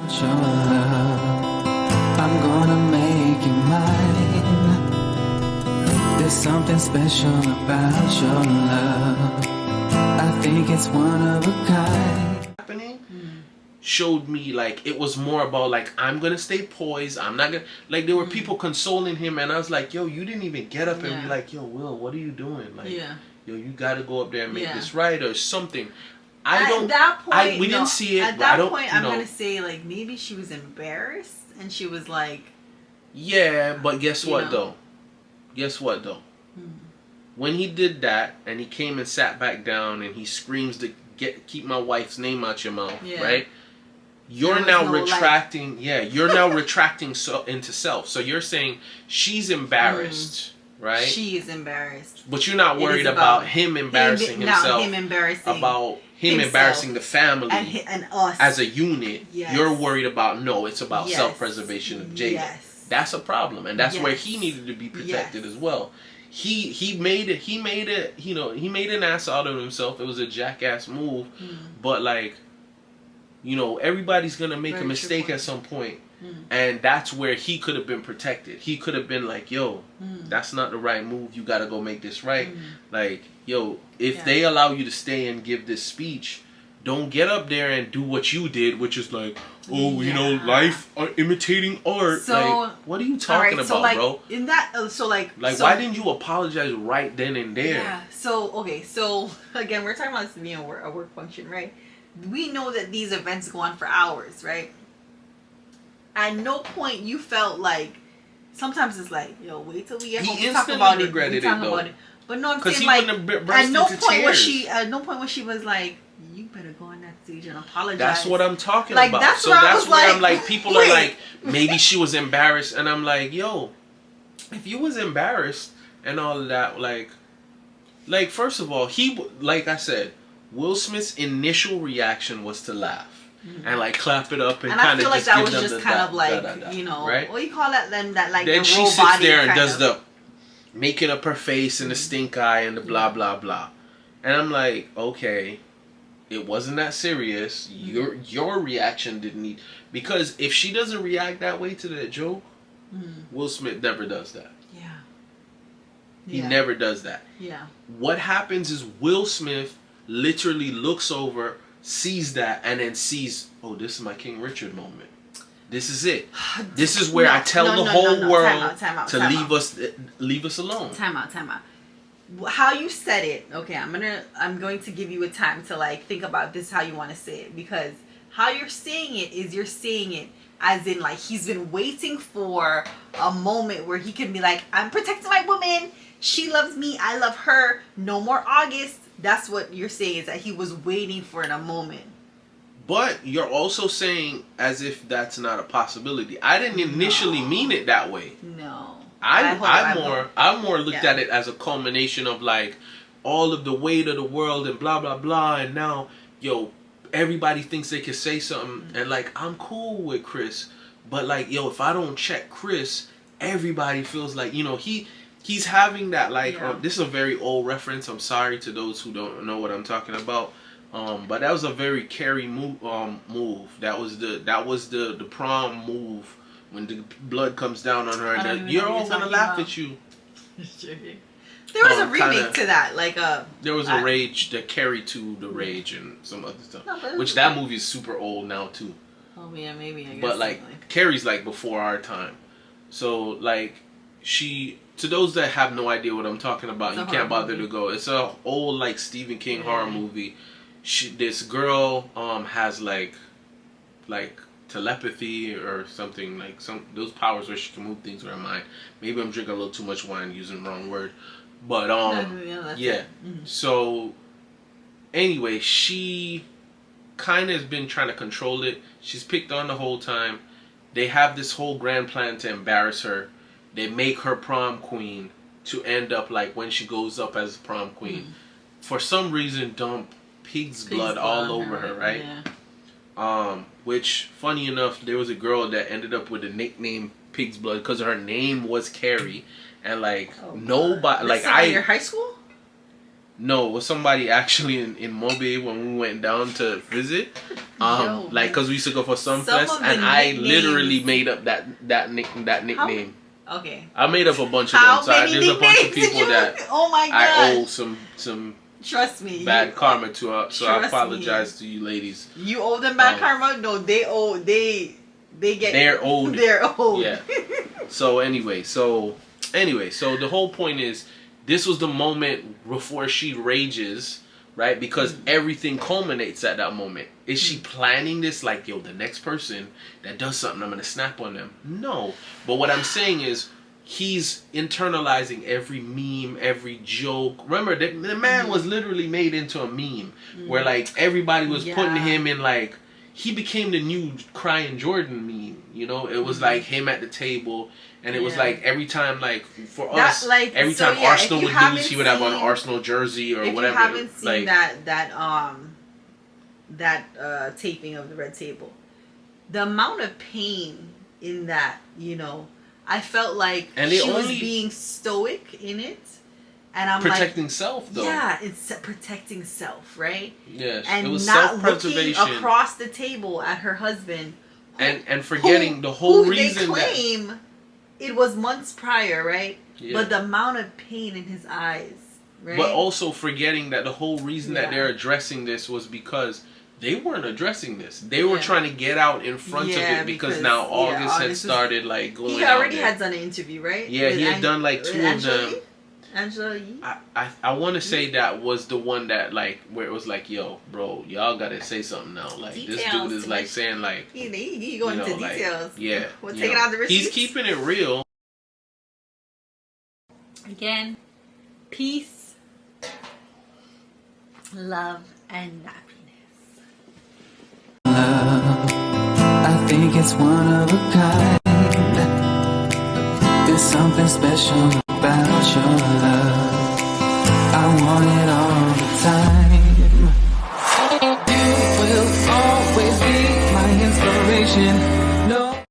Your love, I'm gonna make you mine. There's something special about your love. I think it's one of a kind. Happening showed me like it was more about like I'm gonna stay poised. I'm not gonna like there were people consoling him, and I was like, yo, you didn't even get up and be like, yo, Will, what are you doing? Like, yo, you gotta go up there and make this right or something. At that point, we didn't see it. At that point, I'm gonna say like maybe she was embarrassed and she was like, yeah, but guess what though? Guess what though? When he did that and he came and sat back down and he screams to keep my wife's name out your mouth, right? You're now retracting. Yeah, you're now retracting into self. So you're saying she's embarrassed, right? She is embarrassed, but you're not worried about him embarrassing himself. Him embarrassing about him embarrassing the family and us as a unit. You're worried about it's about self-preservation of Jada. That's a problem, and that's where he needed to be protected as well. He made an ass out of himself. It was a jackass move, but like, everybody's gonna make a mistake at some point. And that's where he could have been protected. He could have been like, yo, that's not the right move. You got to go make this right. Like, yo, if they allow you to stay and give this speech, don't get up there and do what you did, which is like, life imitating art. So, like, what are you talking about, like, bro? In that, why didn't you apologize right then and there? Yeah. So again, we're talking about this being a work function, right? We know that these events go on for hours, right? At no point you felt like, sometimes it's like, yo, wait till we get home to talk about it. Regretted it though. But no, I'm saying like, at no point was she was like, you better go on that stage and apologize. That's what I'm talking about. That's so where that's where I'm like, people are like, maybe she was embarrassed, and I'm like, yo, if you was embarrassed and all of that, like first of all, like I said, Will Smith's initial reaction was to laugh. And like clap it up and kind of just that give was just kind of like, right? What do you call that? Then then she sits there and does the making up her face and the stink eye and the blah blah blah, and I'm like, okay, it wasn't that serious. Your reaction didn't need, because if she doesn't react that way to that joke, Will Smith never does that. He never does that. What happens is Will Smith literally looks over, sees that, and then sees, oh, this is my King Richard moment. This is it. This is where I tell the whole world to leave us alone. Time out. How you said it, okay, I'm going to give you a time to like think about this, how you want to say it, because how you're saying it is you're saying it as in like he's been waiting for a moment where he can be like, I'm protecting my woman, she loves me, I love her, no more August. That's what you're saying, is that he was waiting for a moment. But you're also saying as if that's not a possibility. I didn't initially mean it that way. No. I more looked at it as a culmination of like all of the weight of the world and blah blah blah, and now everybody thinks they can say something, and like I'm cool with Chris, but like if I don't check Chris, everybody feels like he's having that like this is a very old reference. I'm sorry to those who don't know what I'm talking about. But that was a very Carrie move. That was the prom move when the blood comes down on her and you're all gonna laugh at you. There was a remake to that, like there was a Rage, the Carrie 2, the Rage, and some other stuff. Which that movie is super old now too. Oh yeah, maybe. I guess. But like Carrie's like before our time, so like to those that have no idea what I'm talking about, you can't bother to go. It's a old like Stephen King horror movie. This girl has like telepathy or something, like those powers where she can move things with her mind. Maybe I'm drinking a little too much wine, using the wrong word, but So anyway, she kind of has been trying to control it. She's picked on the whole time. They have this whole grand plan to embarrass her. They make her prom queen to end up like when she goes up as prom queen. For some reason, dump pig's blood all over her, right? Yeah. Which, funny enough, there was a girl that ended up with the nickname Pig's Blood because her name was Carrie, and like nobody, like in your high school. No, it was somebody actually in Mobile when we went down to visit. Like, cause we used to go for Sunfest, and I literally made up that nickname. Okay. I made up a bunch of them. So there's a bunch of people that oh my God. I owe some trust me bad karma to. So I apologize to you ladies. You owe them bad karma? No, they're old. They're old. Yeah. So anyway, so the whole point is, this was the moment before she rages, right? Because everything culminates at that moment. Is she planning this like, yo, the next person that does something, I'm going to snap on them? No. But what I'm saying is, he's internalizing every meme, every joke. Remember, the man was literally made into a meme where, like, everybody was putting him in, like, he became the new crying Jordan meme. You know, it was like him at the table. And it was like every time, like, for us, like, every time Arsenal would lose, he would have on an Arsenal jersey or whatever. If you haven't seen that taping of the Red Table, the amount of pain in that, you know, I felt like she was being stoic in it. And I'm protecting self, though. Yeah, it's protecting self, right? Yes, and it was not self-preservation. Looking across the table at her husband. And forgetting the whole reason they claim it was months prior, right? Yeah. But the amount of pain in his eyes, right? But also forgetting that the whole reason that they're addressing this was because they weren't addressing this. They were trying to get out in front of it because now August had started, like, going out. He already had done an interview, right? Yeah, he had done, like, 2 of them. Angela, I want to say that was the one that, like, where it was like, yo, bro, y'all gotta say something now. Like, details, this dude is like saying, like, he going into details. Like, yeah, we're taking out the receipts. He's keeping it real. Again, peace, love, and happiness. Love, I think it's one of a kind. There's something special about your love. I want it all the time. You will always be my inspiration. No